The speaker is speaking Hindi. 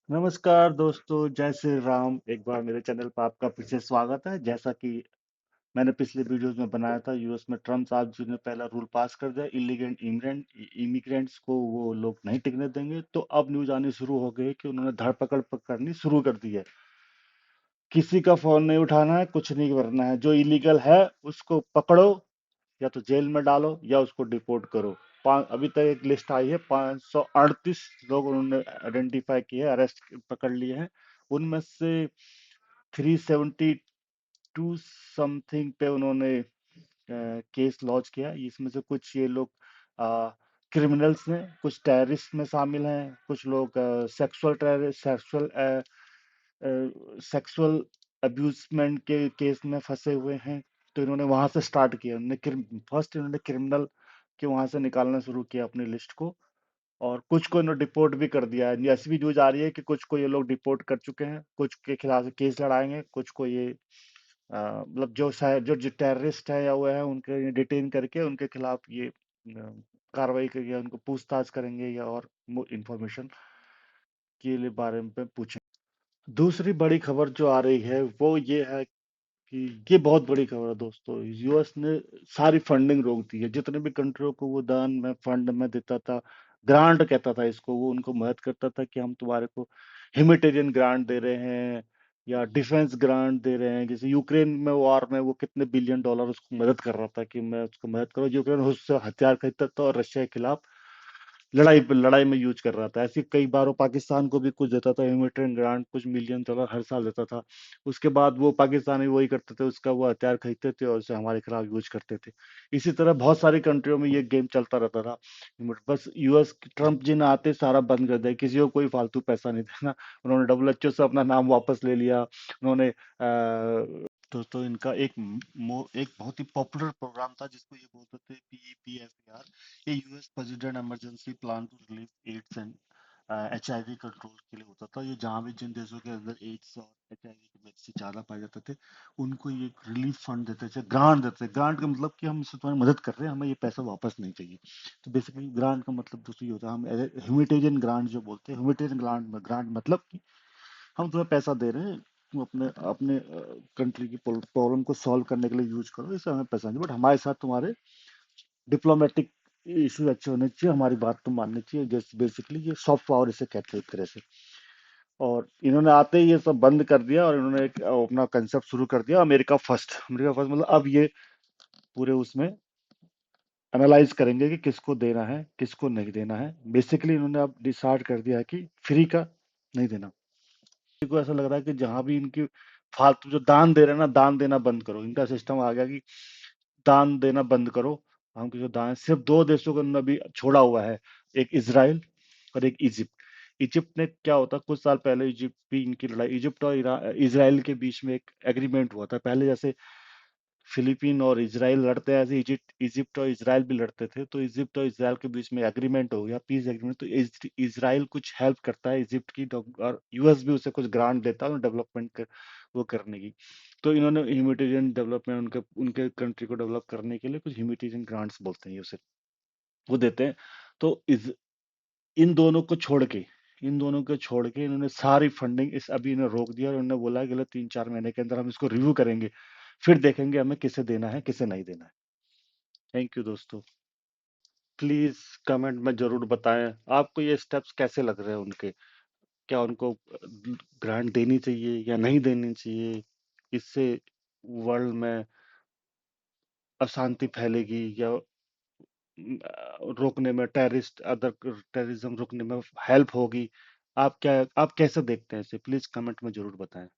नमस्कार दोस्तों, जय श्री राम। एक बार मेरे चैनल पर आपका फिर से स्वागत है। जैसा कि मैंने पिछले वीडियोस में बनाया था, यूएस में ट्रम्प साहब जी ने पहला रूल पास कर दिया, इलीगल इमिग्रेंट्स को वो लोग नहीं टिकने देंगे। तो अब न्यूज आनी शुरू हो गई है कि उन्होंने धरपकड़ करनी शुरू कर दी है। किसी का फोन नहीं उठाना है, कुछ नहीं करना है। जो इलीगल है उसको पकड़ो, या तो जेल में डालो या उसको डिपोर्ट करो। अभी तक एक लिस्ट आई है, 538 लोग उन्होंने आइडेंटिफाई किए हैं, अरेस्ट पकड़ लिए हैं। उनमें से 372 समथिंग पे उन्होंने केस लॉन्च किया। इसमें से कुछ ये लोग क्रिमिनल्स हैं, कुछ टेररिस्ट में शामिल हैं, कुछ लोग सेक्सुअल अब्यूजमेंट के केस में फंसे हुए हैं। तो इन्होंने वहां से स्टार्ट किया। फर्स्ट इन्होंने क्रिमिनल के वहां से निकालना शुरू किया अपनी लिस्ट को, और कुछ को इन्होंने डिपोर्ट भी कर दिया है। ऐसी भी न्यूज आ रही है कि कुछ को ये लोग डिपोर्ट कर चुके हैं, कुछ के खिलाफ केस लड़ाएंगे, कुछ को ये मतलब जो शायद जो टेररिस्ट है या वो है उनके डिटेन करके उनके खिलाफ ये कार्रवाई करेंगे, उनको पूछताछ करेंगे या और इंफॉर्मेशन के लिए बारे में पूछेंगे। दूसरी बड़ी खबर जो आ रही है वो ये है कि ये बहुत बड़ी खबर है दोस्तों। यूएस ने सारी फंडिंग रोक दी है। जितने भी कंट्रियों को वो दान में फंड में देता था, ग्रांट कहता था इसको, वो उनको मदद करता था कि हम तुम्हारे को ह्यूमैनिटेरियन ग्रांट दे रहे हैं या डिफेंस ग्रांट दे रहे हैं। जैसे यूक्रेन में वॉर में वो कितने बिलियन डॉलर उसको मदद कर रहा था कि मैं उसको मदद करो। यूक्रेन उससे हथियार खरीदता था और रशिया के खिलाफ लड़ाई में यूज कर रहा था। ऐसे कई बार वो पाकिस्तान को भी कुछ देता था, ह्यूमैनिटेरियन ग्रांट कुछ मिलियन डॉलर हर साल देता था। उसके बाद वो पाकिस्तानी वही करते थे, उसका वो हथियार खरीदते थे और उसे हमारे खिलाफ यूज करते थे। इसी तरह बहुत सारी कंट्रियों में ये गेम चलता रहता था। बस यूएस ट्रम्प जी ने आते सारा बंद कर दिया, किसी को कोई फालतू पैसा नहीं देना। उन्होंने डब्ल्यूएचओ से अपना नाम वापस ले लिया। उन्होंने तो इनका एक बहुत ही पॉपुलर प्रोग्राम था जिसको ये बोलते थे PEPFAR। ये US president emergency plan to relieve AIDS and HIV control के लिए होता था। ये जहाँ भी जिन देशों के अंदर एड्स और HIV के वैक्सीन ज्यादा पाए जाते थे, उनको ये रिलीफ फंड देते थे, ग्रांट देते थे। ग्रांट का मतलब कि हम इससे तुम्हारी मदद कर रहे हैं, हमें ये पैसा वापस नहीं चाहिए। तो बेसिकली ग्रांट का मतलब दोस्तों ये होता है, हम ह्यूमैनिटेरियन ग्रांट जो बोलते हैं, ह्यूमैनिटेरियन ग्रांट मतलब कि हम तुम्हें पैसा दे रहे हैं, तुम अपने अपने कंट्री की प्रॉब्लम को सॉल्व करने के लिए यूज करो, इससे हमें पैसा नहीं। बट हमारे साथ तुम्हारे डिप्लोमेटिक इश्यूज अच्छे होने चाहिए, हमारी बात तो माननी चाहिए। जैसे बेसिकली ये सॉफ्ट पावर इसे कहते हैं एक तरह से। और इन्होंने आते ही ये सब बंद कर दिया और इन्होंने एक अपना कंसेप्ट शुरू कर दिया, अमेरिका फर्स्ट। अमेरिका फर्स्ट मतलब अब ये पूरे उसमें एनालाइज करेंगे कि किसको देना है किसको नहीं देना है। बेसिकली इन्होंने अब डिसाइड कर दिया है कि फ्री का नहीं देना। किसी को ऐसा लग रहा है कि जहां भी इनकी फालतू जो दान दे रहे हैं ना, दान देना बंद करो। इनका सिस्टम आ गया कि दान देना बंद करो। हम किसी को दान, सिर्फ दो देशों को उन्होंने अभी छोड़ा हुआ है, एक इजराइल और एक इजिप्ट। इजिप्ट ने क्या होता, कुछ साल पहले इजिप्ट भी इनकी लड़ाई, इजिप्ट और इजराइल के बीच में एक एग्रीमेंट हुआ था। पहले जैसे फिलीपीन और इसराइल लड़ते हैं, ऐसे इजिप्ट इजिप्ट और इसराइल भी लड़ते थे। तो इजिप्ट और इसराइल के बीच में एग्रीमेंट हो गया, पीस एग्रीमेंट। तो इसराइल कुछ हेल्प करता है इजिप्ट की, और यूएस भी उसे कुछ ग्रांट देता है डेवलपमेंट कर, वो करने की। तो इन्होंने ह्यूमैनिटेरियन डेवलपमेंट, उनके उनके कंट्री को डेवलप करने के लिए कुछ ह्यूमैनिटेरियन ग्रांट्स बोलते हैं ये उसे, वो देते हैं। तो इन दोनों को छोड़ के इन्होंने सारी फंडिंग इस अभी इन्हें रोक दिया, और इन्होंने बोला है कि अगले 3-4 महीने के अंदर हम इसको रिव्यू करेंगे, फिर देखेंगे हमें किसे देना है किसे नहीं देना है। थैंक यू दोस्तों। प्लीज कमेंट में जरूर बताएं आपको ये स्टेप्स कैसे लग रहे हैं उनके। क्या उनको ग्रांट देनी चाहिए या नहीं देनी चाहिए? इससे वर्ल्ड में अशांति फैलेगी या रोकने में, अदर टेररिज्म रोकने में हेल्प होगी? आप कैसे देखते हैं इसे? प्लीज कमेंट में जरूर बताएं।